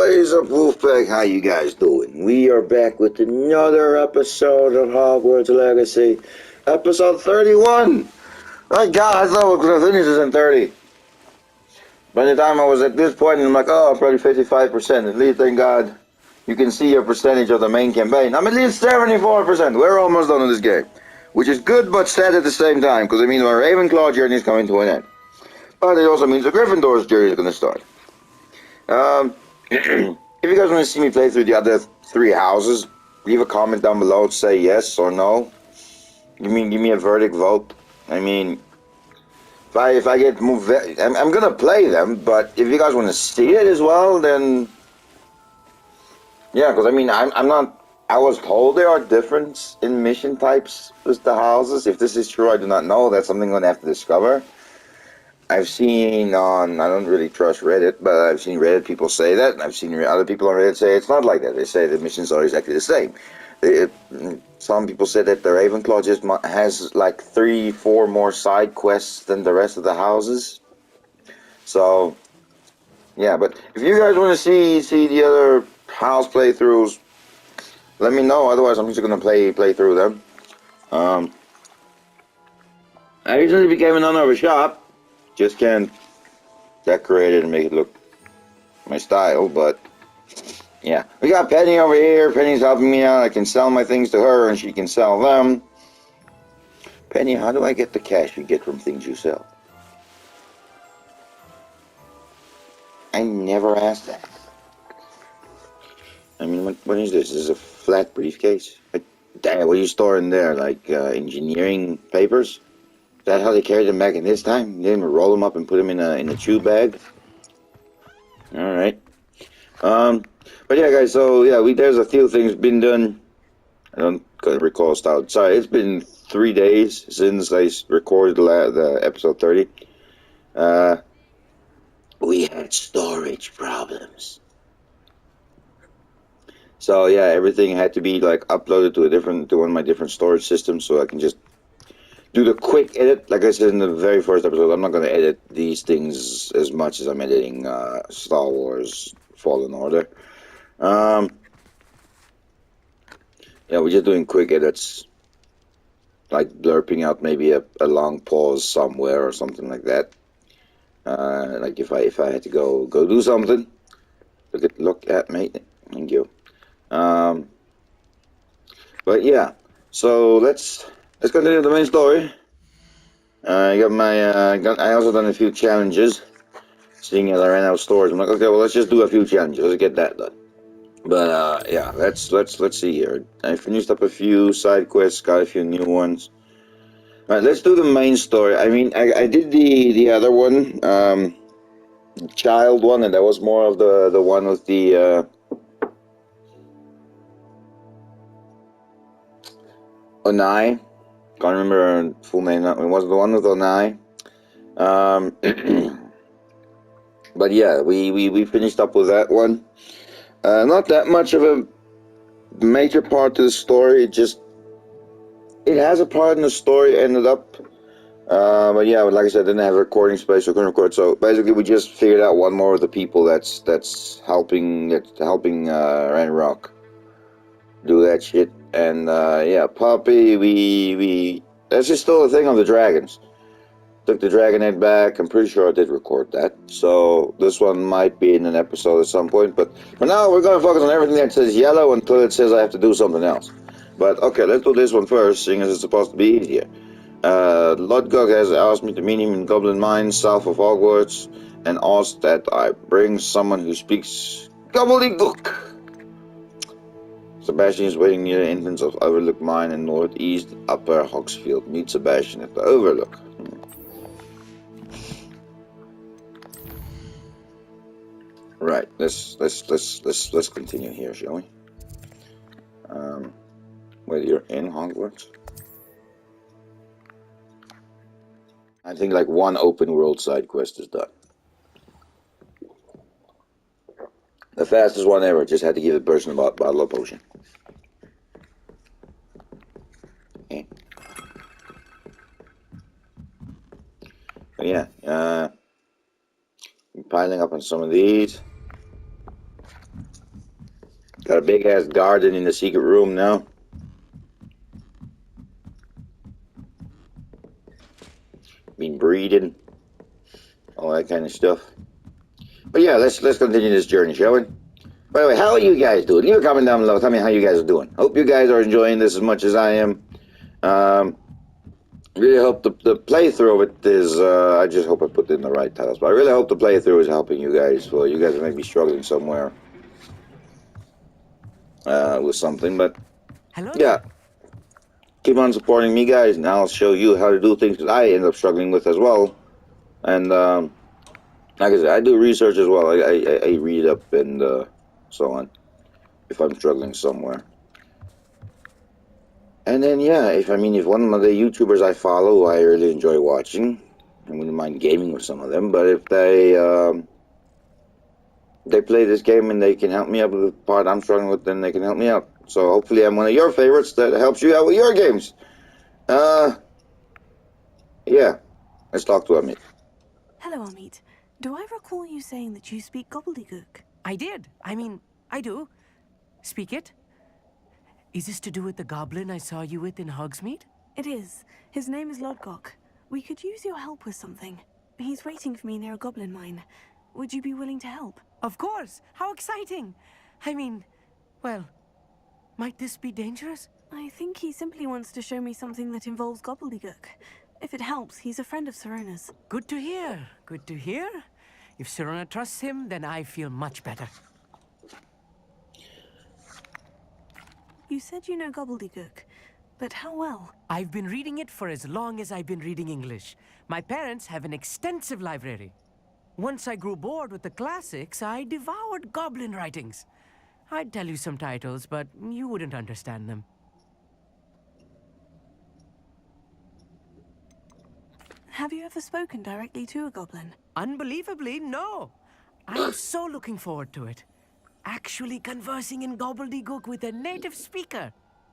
What is up, Wolfpack? How you guys doing? We are back with another episode of Hogwarts Legacy. Episode 31! My god, I thought we were going to finish this in 30. By the time I was at this point, I'm like, oh, probably 55%. At least, thank god, you can see a percentage of the main campaign. I'm at least 74%. We're almost done with this game. Which is good but sad at the same time, because it means our Ravenclaw journey is coming to an end. But it also means the Gryffindor's journey is going to start. If you guys want to see me play through the other three houses, leave a comment down below to say yes or no. Give me a verdict vote. I mean, if I get moved, I'm gonna play them. But if you guys want to see it as well, then yeah, because I mean, I'm not. I was told there are different in mission types with the houses. If this is true, I do not know. That's something I'm gonna have to discover. I've seen on, I don't really trust Reddit, but I've seen Reddit people say that, and I've seen other people on Reddit say it's not like that. They say the missions are exactly the same. Some people said that the Ravenclaw just has like 3-4 more side quests than the rest of the houses. So, yeah, but if you guys want to see the other house playthroughs, let me know. Otherwise, I'm just gonna play through them. I recently became an owner of a shop. Just can't decorate it and make it look my style, but yeah. We got Penny over here. Penny's helping me out. I can sell my things to her and she can sell them. Penny, how do I get the cash you get from things you sell? I never asked that. I mean, what is this? This is a flat briefcase? Damn, what do you store in there? Like engineering papers? Is that how they carried them back in this time? They didn't roll them up and put them in a chew bag? Alright. But yeah, guys, so yeah, there's a few things been done. I don't recall style. Sorry, it's been 3 days since I recorded the episode 30. We had storage problems. So yeah, everything had to be like uploaded to one of my different storage systems, so I can just do the quick edit. Like I said in the very first episode, I'm not going to edit these things as much as I'm editing Star Wars Fallen Order. Yeah, we're just doing quick edits, like blurping out maybe a long pause somewhere or something like that. Like if I had to go do something, look at me. Thank you. But yeah, so let's continue the main story. I got I also done a few challenges. Seeing as I ran out of storage, I'm like, okay, well, let's just do a few challenges. Let's get that done. But yeah, let's see here. I finished up a few side quests, got a few new ones. All right, let's do the main story. I mean, I did the other one, child one, and that was more of the one with the Onai. Can't remember her full name. It was the one with Onai. But yeah, we finished up with that one. Not that much of a major part to the story. It has a part in the story. Ended up, but yeah, like I said, I didn't have a recording space, so I couldn't record. So basically, we just figured out one more of the people that's helping Ranrock do that shit. And yeah, Poppy, we that's just still a thing of the dragons. Took the dragon egg back. I'm pretty sure I did record that. So this one might be in an episode at some point. But for now, we're going to focus on everything that says yellow until it says I have to do something else. But okay, let's do this one first, seeing as it's supposed to be easier. Ludgog has asked me to meet him in Goblin Mines, south of Hogwarts, and asked that I bring someone who speaks gobbledygook. Sebastian is waiting near the entrance of Overlook Mine in northeast Upper Hogsfield. Meet Sebastian at the Overlook. Right, let's continue here, shall we? Wait, you're in Hogwarts? I think like one open world side quest is done. The fastest one ever. Just had to give the person a bottle of potion. Okay. But yeah, piling up on some of these. Got a big ass garden in the secret room now. Been breeding, all that kind of stuff. But yeah, let's continue this journey, shall we? By the way, how are you guys doing? Leave a comment down below. Tell me how you guys are doing. Hope you guys are enjoying this as much as I am. Really hope the playthrough of it is. I just hope I put in the right titles. But I really hope the playthrough is helping you guys. Well, you guys may be struggling somewhere with something, but hello yeah. there. Keep on supporting me, guys, and I'll show you how to do things that I end up struggling with as well. And like I said, I do research as well. I read up and so on if I'm struggling somewhere. And then yeah, if one of the YouTubers I follow, I really enjoy watching. I wouldn't mind gaming with some of them, but if they play this game and they can help me out with the part I'm struggling with, then they can help me out. So hopefully I'm one of your favorites that helps you out with your games. Yeah, let's talk to Amit. Hello, Amit. Do I recall you saying that you speak gobbledygook? I did. I do. Speak it. Is this to do with the goblin I saw you with in Hogsmeade? It is. His name is Lodgok. We could use your help with something. He's waiting for me near a goblin mine. Would you be willing to help? Of course. How exciting. Well, might this be dangerous? I think he simply wants to show me something that involves gobbledygook. If it helps, he's a friend of Sirona's. Good to hear. Good to hear. If Sirona trusts him, then I feel much better. You said you know gobbledygook, but how well? I've been reading it for as long as I've been reading English. My parents have an extensive library. Once I grew bored with the classics, I devoured goblin writings. I'd tell you some titles, but you wouldn't understand them. Have you ever spoken directly to a goblin? Unbelievably, no. I'm so looking forward to it. Actually conversing in gobbledygook with a native speaker.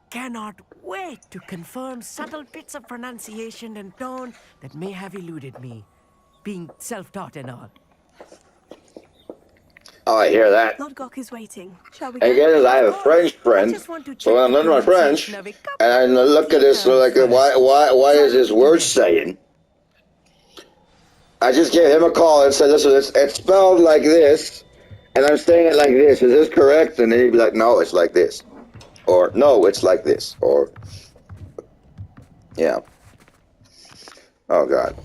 Cannot wait to confirm subtle bits of pronunciation and tone that may have eluded me, being self-taught and all. Oh, I hear that. Lodgok is waiting. Shall we And go? again, I have a French friend, so I learn my French, and I look at this like, why is this word saying? I just gave him a call and said, listen, it's spelled like this, and I'm saying it like this. Is this correct? And then he'd be like, no, it's like this. Or, no, it's like this. Or, yeah. Oh, God.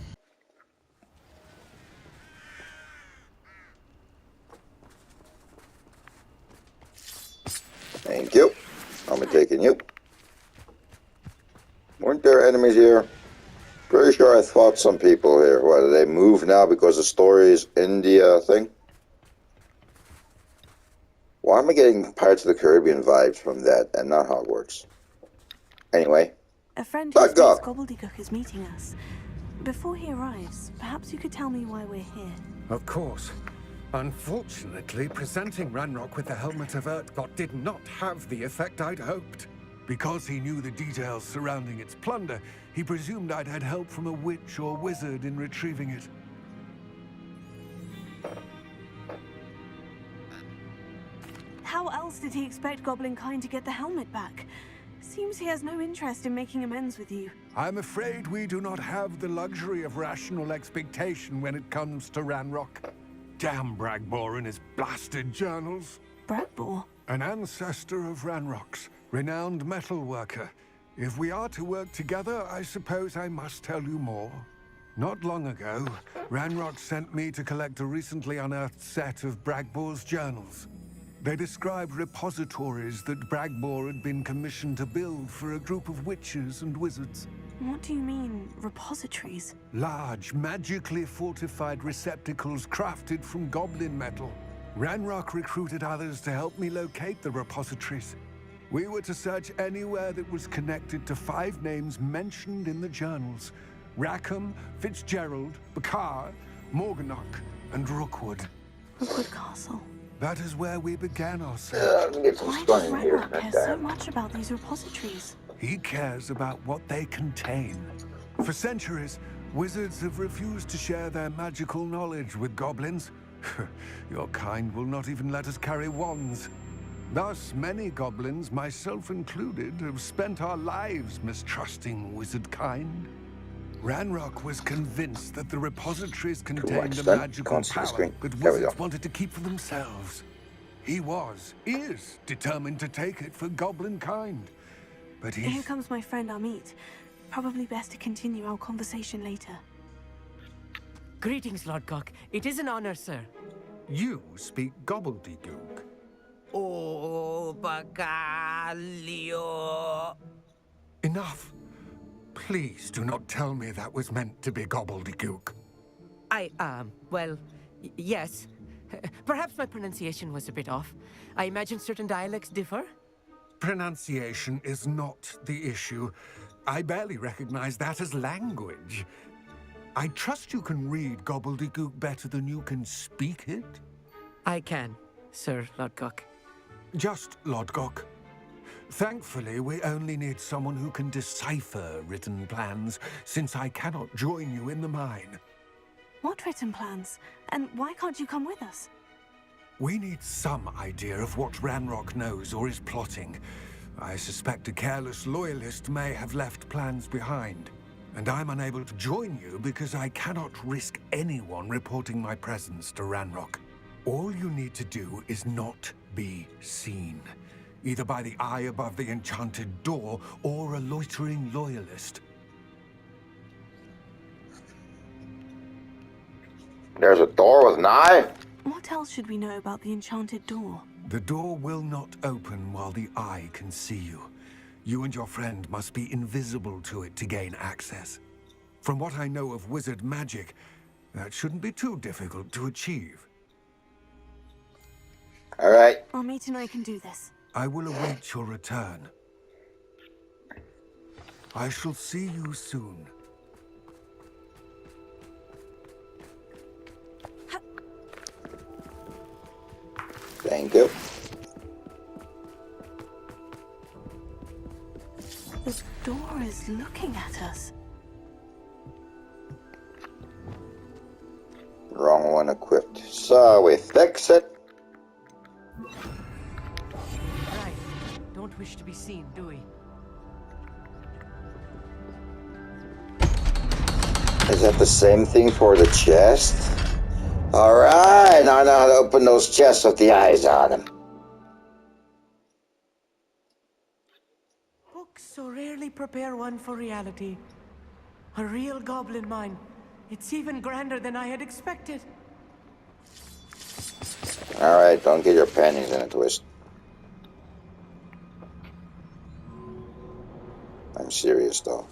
Thank you. I'll be taking you. Weren't there enemies here? Pretty sure I fought some people here. What, do they move now because the story is in the thing? Why am I getting Pirates of the Caribbean vibes from that and not Hogwarts? Anyway. A friend who speaks gobbledygook is meeting us. Before he arrives, perhaps you could tell me why we're here. Of course. Unfortunately, presenting Ranrock with the Helmet of Urtkot did not have the effect I'd hoped. Because he knew the details surrounding its plunder, he presumed I'd had help from a witch or wizard in retrieving it. How else did he expect Goblin kind to get the helmet back? Seems he has no interest in making amends with you. I'm afraid we do not have the luxury of rational expectation when it comes to Ranrock. Damn Bragbor and his blasted journals. Bragbor? An ancestor of Ranrock's, renowned metalworker. If we are to work together, I suppose I must tell you more. Not long ago, Ranrock sent me to collect a recently unearthed set of Bragbor's journals. They described repositories that Bragbor had been commissioned to build for a group of witches and wizards. What do you mean, repositories? Large, magically fortified receptacles crafted from goblin metal. Ranrock recruited others to help me locate the repositories. We were to search anywhere that was connected to 5 names mentioned in the journals: Rackham, Fitzgerald, Bakar, Morganach, and Rookwood. Rookwood Castle. That is where we began our search. Why does Ranrock care so much about these repositories? He cares about what they contain. For centuries, wizards have refused to share their magical knowledge with goblins. Your kind will not even let us carry wands. Thus, many goblins, myself included, have spent our lives mistrusting wizard kind. Ranrock was convinced that the repositories contained a extent, magical can't see the power screen. that There we wizards go. wanted to keep for themselves. He is determined to take it for goblin kind. But Here he's... comes my friend Amit. Probably best to continue our conversation later. Greetings, Lord Cock. It is an honor, sir. You speak gobbledygook. Oh, Bacalio. Enough. Please do not tell me that was meant to be gobbledygook. Well, yes. Perhaps my pronunciation was a bit off. I imagine certain dialects differ. Pronunciation is not the issue. I barely recognize that as language. I trust you can read gobbledygook better than you can speak it? I can, Sir Lodgok. Just Lodgok. Thankfully, we only need someone who can decipher written plans, since I cannot join you in the mine. What written plans? And why can't you come with us? We need some idea of what Ranrock knows or is plotting. I suspect a careless loyalist may have left plans behind. And I'm unable to join you because I cannot risk anyone reporting my presence to Ranrock. All you need to do is not be seen, either by the eye above the enchanted door or a loitering loyalist. There's a door with an eye? What else should we know about the enchanted door? The door will not open while the eye can see you. You and your friend must be invisible to it to gain access. From what I know of wizard magic, that shouldn't be too difficult to achieve. All right. Amit and I can do this. I will await your return. I shall see you soon. Thank you. The door is looking at us. Wrong one equipped. So we fix it. Right. Don't wish to be seen, do we? Is that the same thing for the chest? Alright, now I know how to open those chests with the eyes on them. Books so rarely prepare one for reality. A real goblin mine. It's even grander than I had expected. Alright, don't get your panties in a twist. I'm serious though.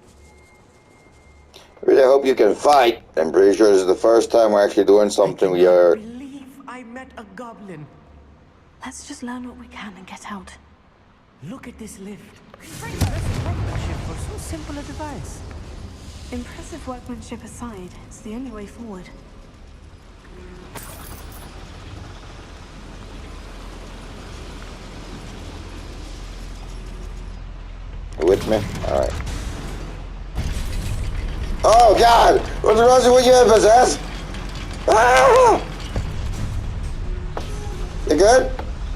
I really hope you can fight. I'm pretty sure this is the first time we're actually doing something we I are... cannot believe I met a goblin. Let's just learn what we can and get out. Look at this lift. Impressive workmanship for so simple a device. Impressive workmanship aside, it's the only way forward. You with me? Alright. Oh god! What's wrong with you, possessed? Ah! You good?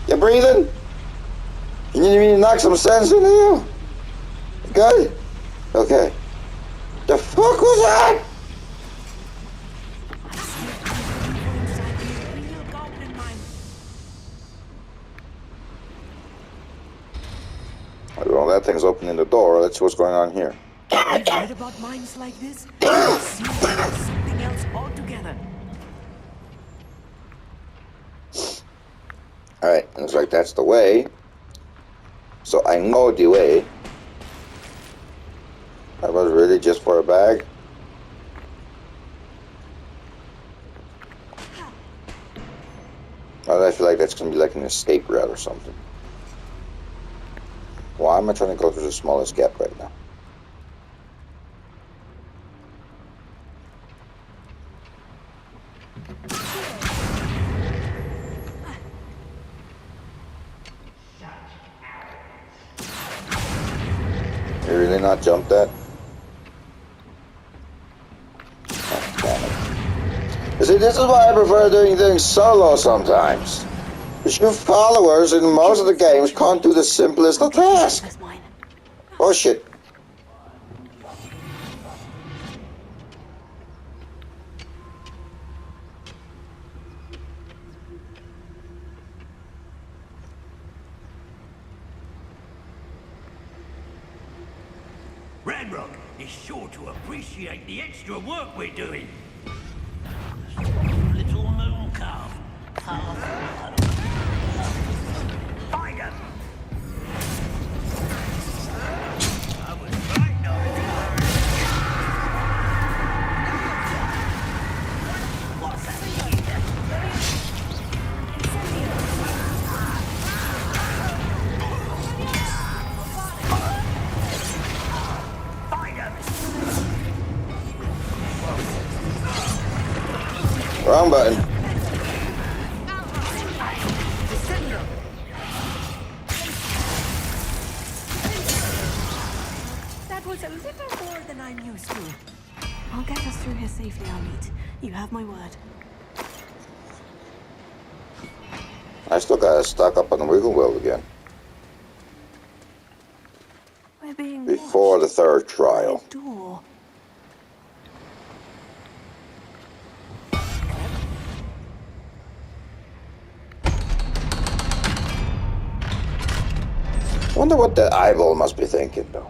You breathing? You need me to knock some sense into you? You good? Okay. The fuck was that? Inside the real goblin mine. I don't know, that thing's opening the door. Let's see what's going on here. I've read about mines like this. It seems like something else altogether. Alright, looks like that's the way. So I know the way. That was really just for a bag. I feel like that's gonna be like an escape route or something. Why am I trying to go through the smallest gap right now? You really not jump that? Oh, damn it. You see, this is why I prefer doing things solo sometimes. Because your followers in most of the games can't do the simplest of tasks. That's mine. Oh shit. Ranrock is sure to appreciate the extra work we're doing. Little moon calf. Find him! I was right, though. What's that? Find him! Wrong button. That was a little more than I'm used to. I'll get us through here safely, Amit. You have my word. I still got stuck up on the wiggle wheel again. We're being Before the watched. third trial. By a door. Wonder what that eyeball must be thinking, though.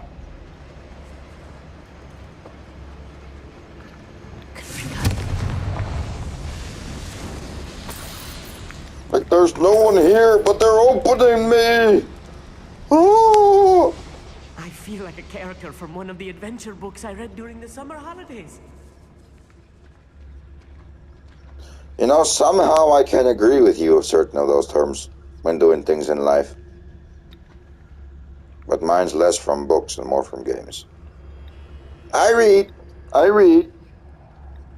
Like there's no one here, but they're opening me. Oh! I feel like a character from one of the adventure books I read during the summer holidays. You know, somehow I can agree with you of certain of those terms when doing things in life. But mine's less from books and more from games. I read.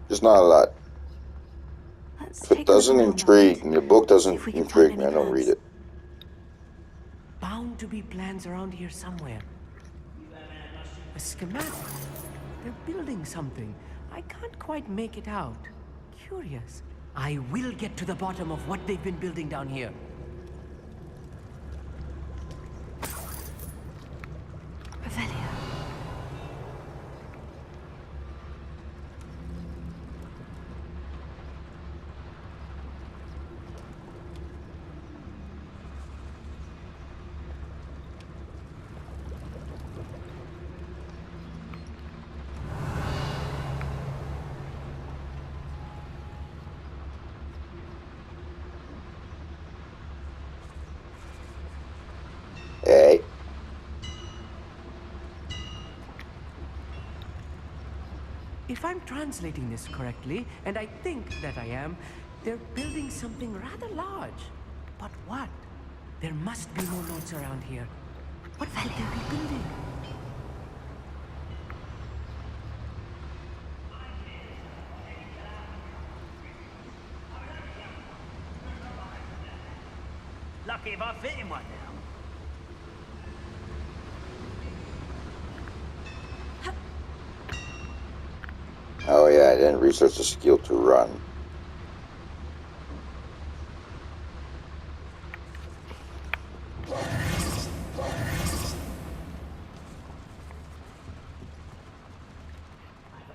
Just not a lot. Let's If it take a look doesn't around, intrigue Amit. me, the book See doesn't if we can intrigue find me, I any don't read plans. it. Bound to be plans around here somewhere. A schematic. They're building something. I can't quite make it out. Curious. I will get to the bottom of what they've been building down here. Revelia. Hey. If I'm translating this correctly, and I think that I am, they're building something rather large. But what? There must be more notes around here. What could they be building? Lucky if I fit in one now. Oh yeah, I didn't research the skill to run.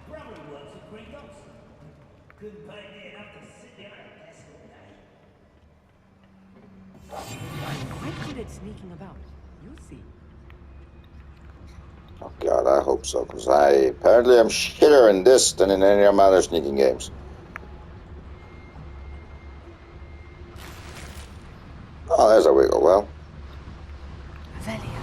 Brother works at Green Dobson. Couldn't pay me enough to sit there at a desk all day. I'm quite good at sneaking about. You'll see. Oh god, I hope so, because apparently I'm shitter in this than in any of my other sneaking games. Oh, there's a wiggle well. Revelia.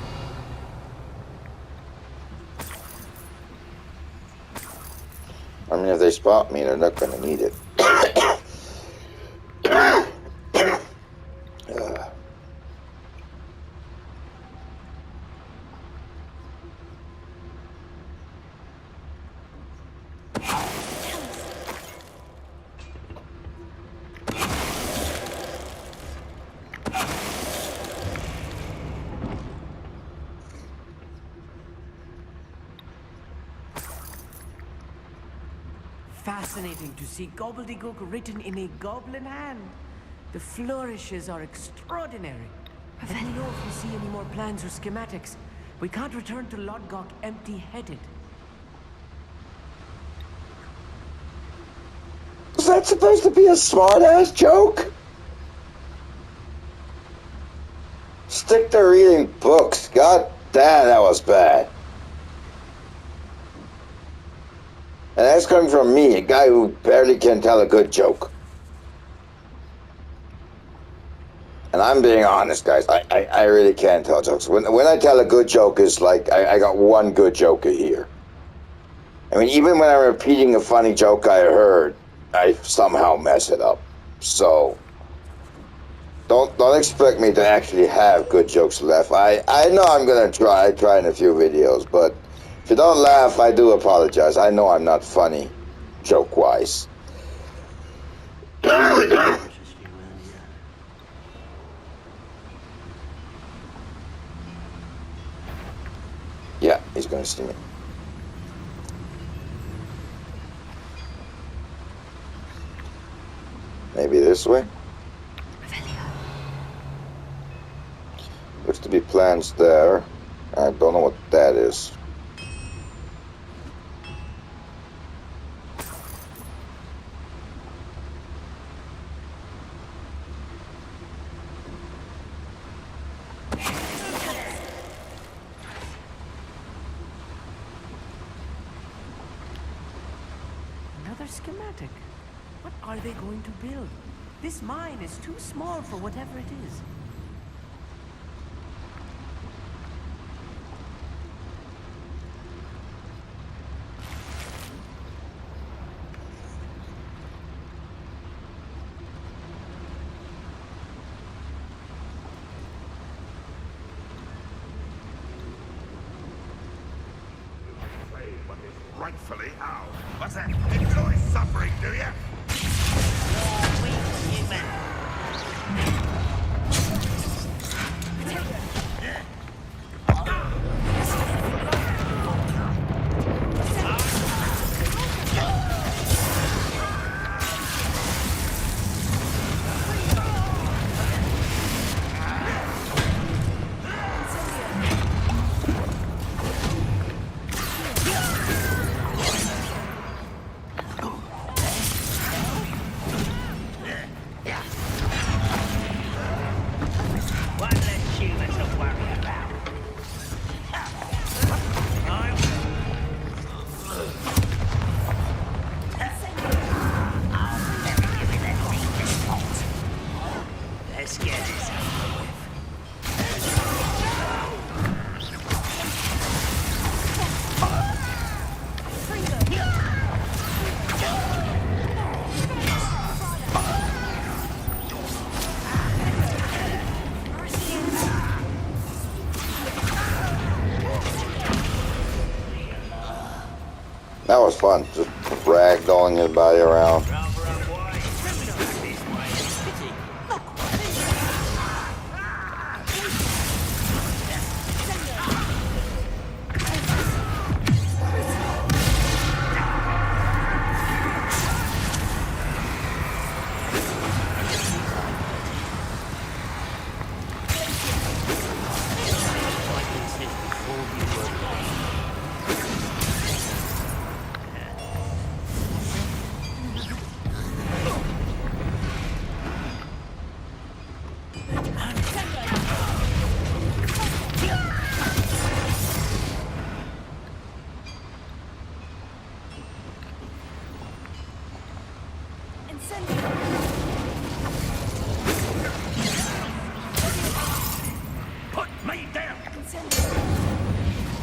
I mean, if they spot me, they're not going to need it. Fascinating to see gobbledygook written in a goblin hand. The flourishes are extraordinary. Let me know if you see any more plans or schematics. We can't return to Lodgok empty-headed. Was that supposed to be a smart-ass joke? Stick to reading books. God damn, that was bad. And that's coming from me, a guy who barely can tell a good joke. And I'm being honest, guys. I really can't tell jokes. When I tell a good joke, it's like I got one good joke a year. I mean, even when I'm repeating a funny joke I heard, I somehow mess it up. So don't expect me to actually have good jokes left. I know I'm gonna try in a few videos, but if you don't laugh, I do apologize. I know I'm not funny, joke-wise. Yeah, he's gonna see me. Maybe this way? Looks to be plans there. I don't know what that is. Another schematic. What are they going to build? This mine is too small for whatever it is. Rightfully ours. What's that? Enjoy suffering, do you? That was fun, just ragdolling his body around. Put me down!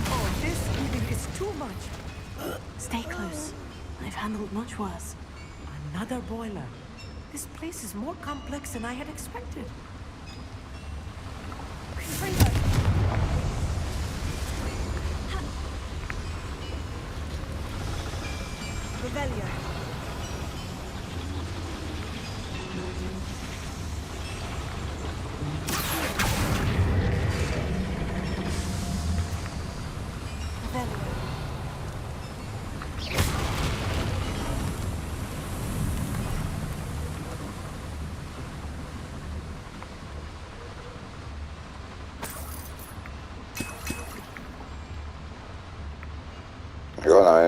Oh, this heating is too much. Stay close. I've handled much worse. Another boiler. This place is more complex than I had expected. Revelio.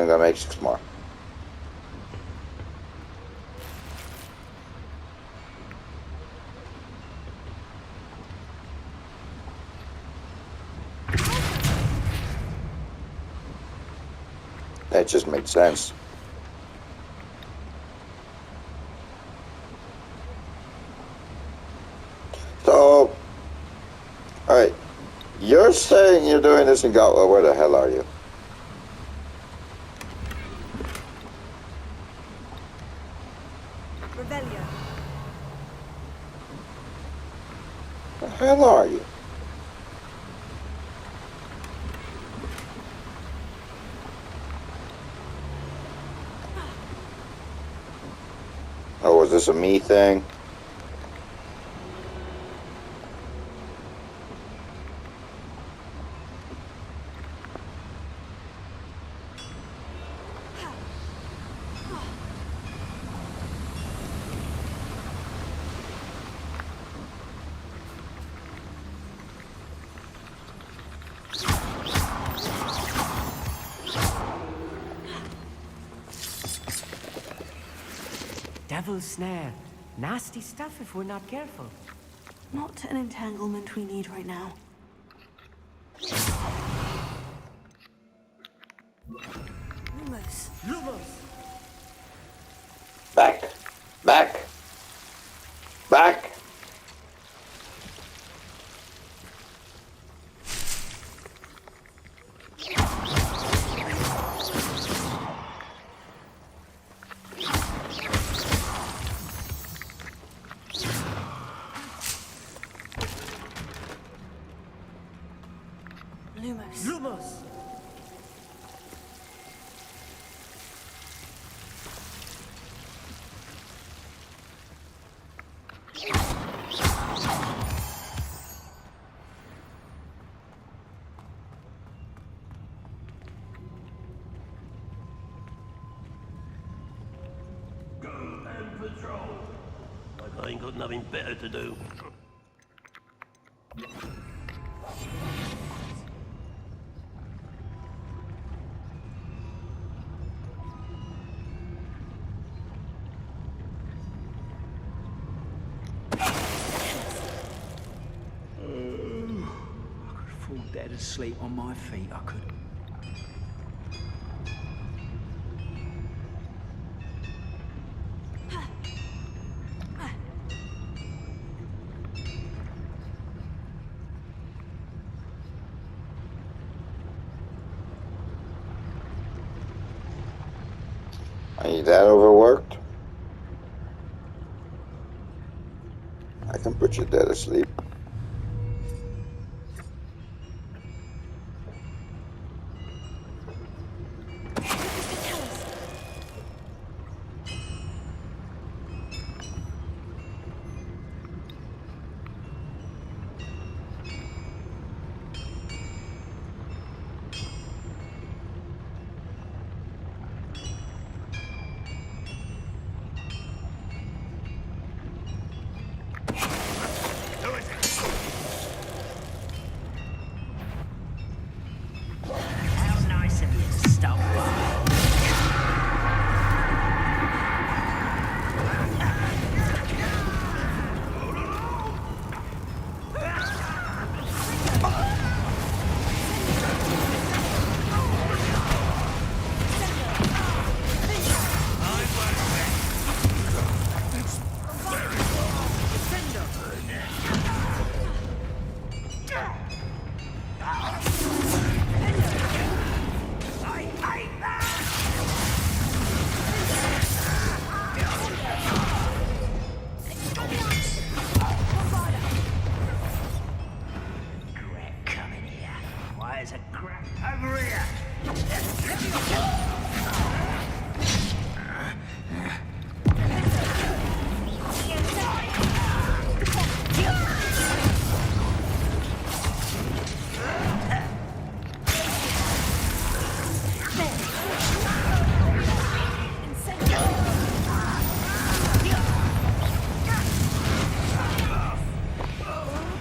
I'm gonna make 6 more. That just makes sense. So, alright. You're saying you're doing this in Goblin. Where the hell are you? Revelio. Where the hell are you? Oh, was this a me thing? Devil's snare. Nasty stuff if we're not careful. Not an entanglement we need right now. Lumos. Lumos! Back! Back! Back! Lumos. Lumos! Go and patrol. Like I ain't got nothing better to do. Fall dead asleep on my feet, I could. Are you that overworked? I can put you dead asleep. How nice of you to stop by. There's a crack over here. How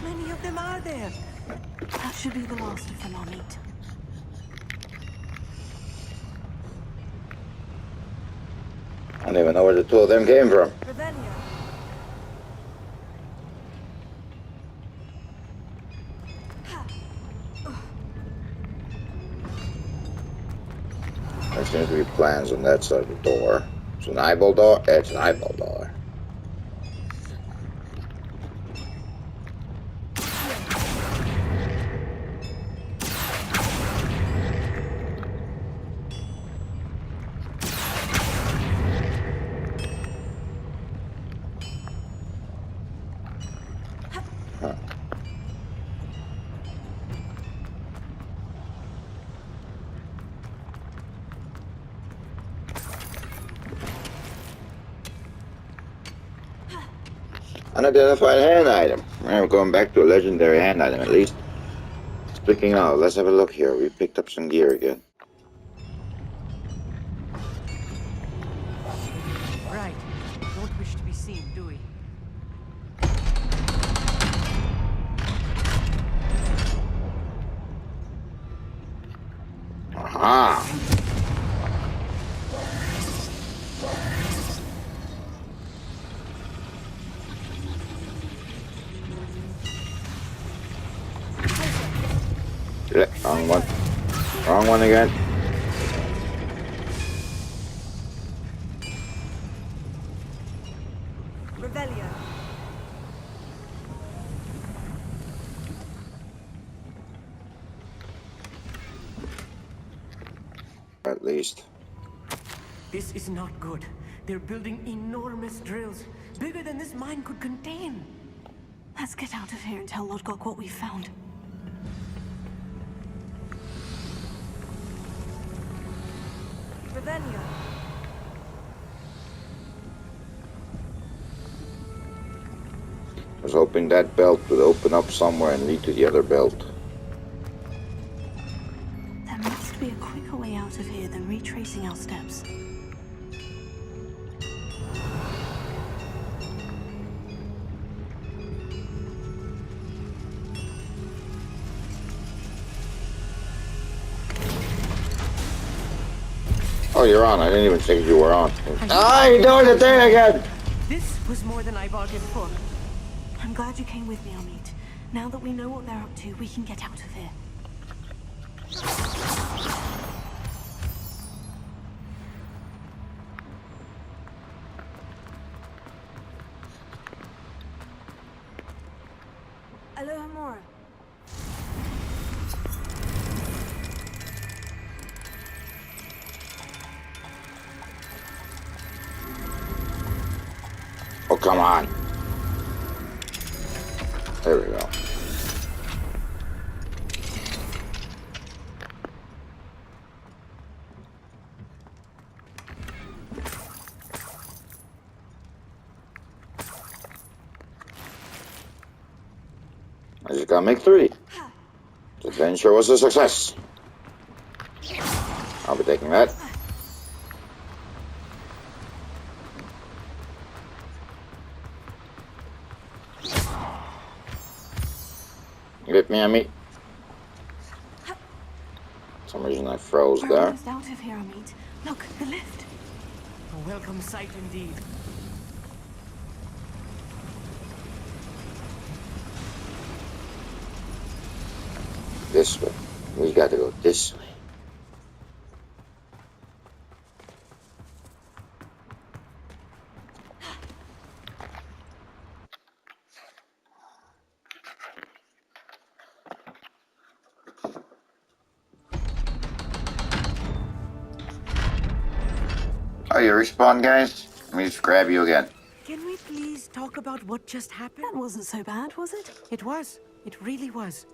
many of them are there? That should be the last of them I'll meet. I don't even know where the two of them came from. Revelio. There seems to be plans on that side of the door. It's an eyeball door? It's an eyeball door. Unidentified hand item. We're going back to a legendary hand item at least. Speaking of, let's have a look here. We picked up some gear again. Right. Don't wish to be seen, do we? Aha! Yeah, wrong one. Wrong one again. Revelio. At least. This is not good. They're building enormous drills, bigger than this mine could contain. Let's get out of here and tell Lodgok what we found. Revelio. I was hoping that belt would open up somewhere and lead to the other belt. There must be a quicker way out of here than retracing our steps. Oh, you're on. I didn't even think you were on. Ah, you're doing the thing again! This was more than I bargained for. I'm glad you came with me, Amit. Now that we know what they're up to, we can get out of here. Aloha Mora. Oh, come on. There we go. I just gotta make 3. The adventure was a success. I'll be taking that. Get me, Amit. For some reason I froze We're there. almost out of here, Amit. Look, the lift. A welcome sight indeed. This way. We gotta go this way. Oh, you respawn, guys? Let me just grab you again. Can we please talk about what just happened? That wasn't so bad, was it? It was. It really was.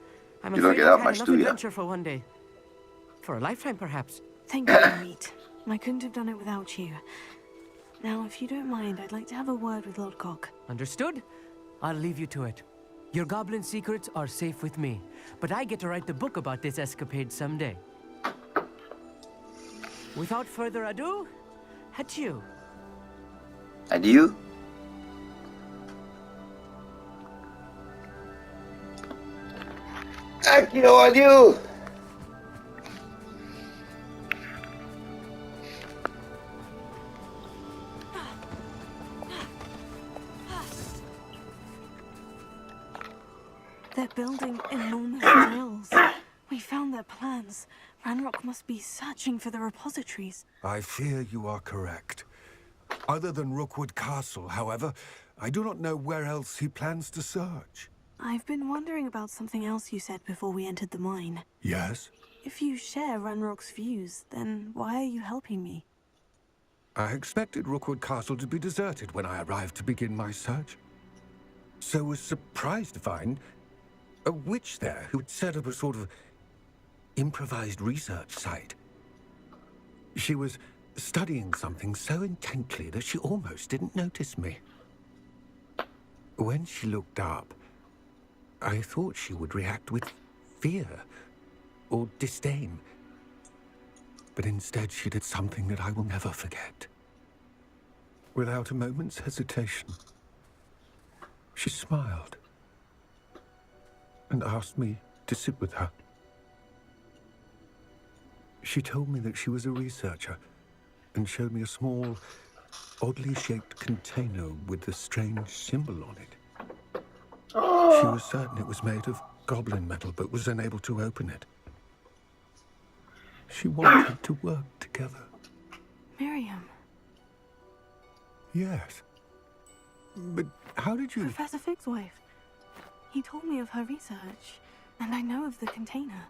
I'm You don't afraid get I've out had much, enough do ya? adventure for one day. For a lifetime, perhaps. Thank you, Amit. I couldn't have done it without you. Now, if you don't mind, I'd like to have a word with Lodgok. Understood? I'll leave you to it. Your goblin secrets are safe with me, but I get to write the book about this escapade someday. Without further ado, adieu. Adieu? Adieu! enormous drills. We found their plans. Ranrock must be searching for the repositories. I fear you are correct. Other than Rookwood Castle, however, I do not know where else he plans to search. I've been wondering about something else you said before we entered the mine. Yes? If you share Ranrock's views, then why are you helping me? I expected Rookwood Castle to be deserted when I arrived to begin my search. So was surprised to find a witch there who'd set up a sort of improvised research site. She was studying something so intently that she almost didn't notice me. When she looked up, I thought she would react with fear or disdain. But instead she did something that I will never forget. Without a moment's hesitation, she smiled and asked me to sit with her. She told me that she was a researcher and showed me a small, oddly shaped container with a strange symbol on it. She was certain it was made of goblin metal, but was unable to open it. She wanted to work together. Miriam. Yes. But how did you... Professor Fig's wife. He told me of her research, and I know of the container.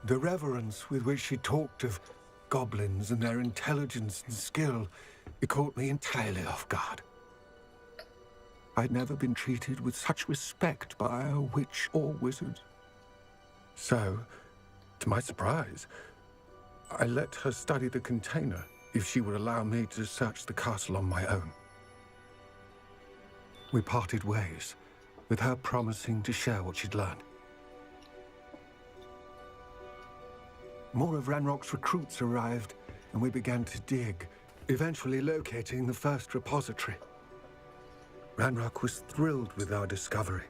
The reverence with which she talked of goblins and their intelligence and skill, it caught me entirely off guard. I'd never been treated with such respect by a witch or wizard. So, to my surprise, I let her study the container if she would allow me to search the castle on my own. We parted ways, with her promising to share what she'd learned. More of Ranrock's recruits arrived, and we began to dig, eventually locating the first repository. Ranrock was thrilled with our discovery,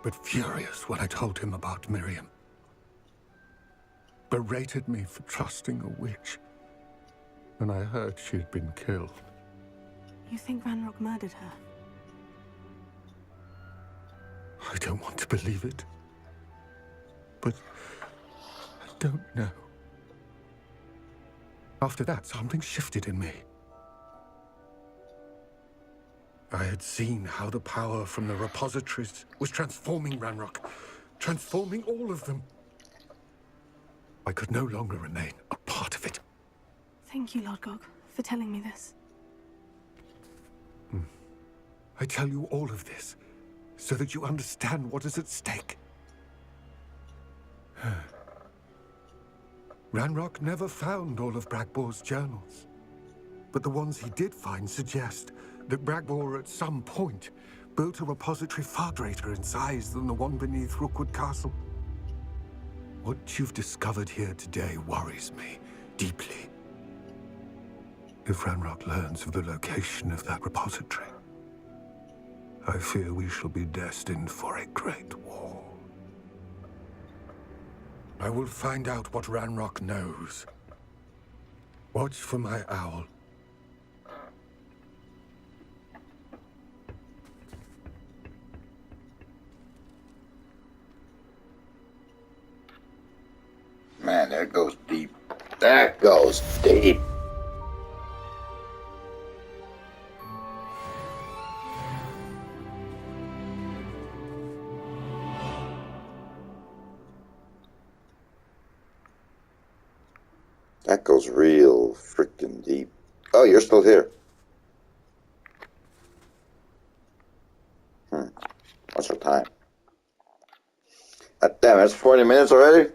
but furious when I told him about Miriam. Berated me for trusting a witch, and I heard she had been killed. You think Ranrock murdered her? I don't want to believe it, but I don't know. After that, something shifted in me. I had seen how the power from the repositories was transforming Ranrock, transforming all of them. I could no longer remain a part of it. Thank you, Lord Gog, for telling me this. I tell you all of this so that you understand what is at stake. Ranrock never found all of Bragbor's journals, but the ones he did find suggest that Bragbor at some point built a repository far greater in size than the one beneath Rookwood Castle. What you've discovered here today worries me deeply. If Ranrock learns of the location of that repository, I fear we shall be destined for a great war. I will find out what Ranrock knows. Watch for my owl. Man, that goes deep. That goes deep. That goes real freaking deep. Oh, you're still here. What's our time? Damn, it's 40 minutes already?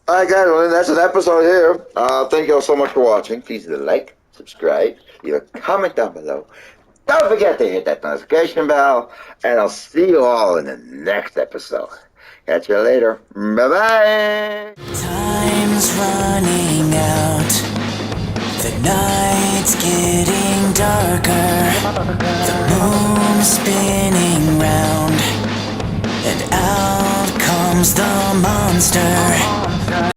Alright guys, well that's an episode here. Thank you all so much for watching. Please like, subscribe, leave a comment down below. Don't forget to hit that notification bell, and I'll see you all in the next episode. Catch you later. Bye-bye. Time's running out. The night's getting darker. The moon's spinning round. And out comes the monster.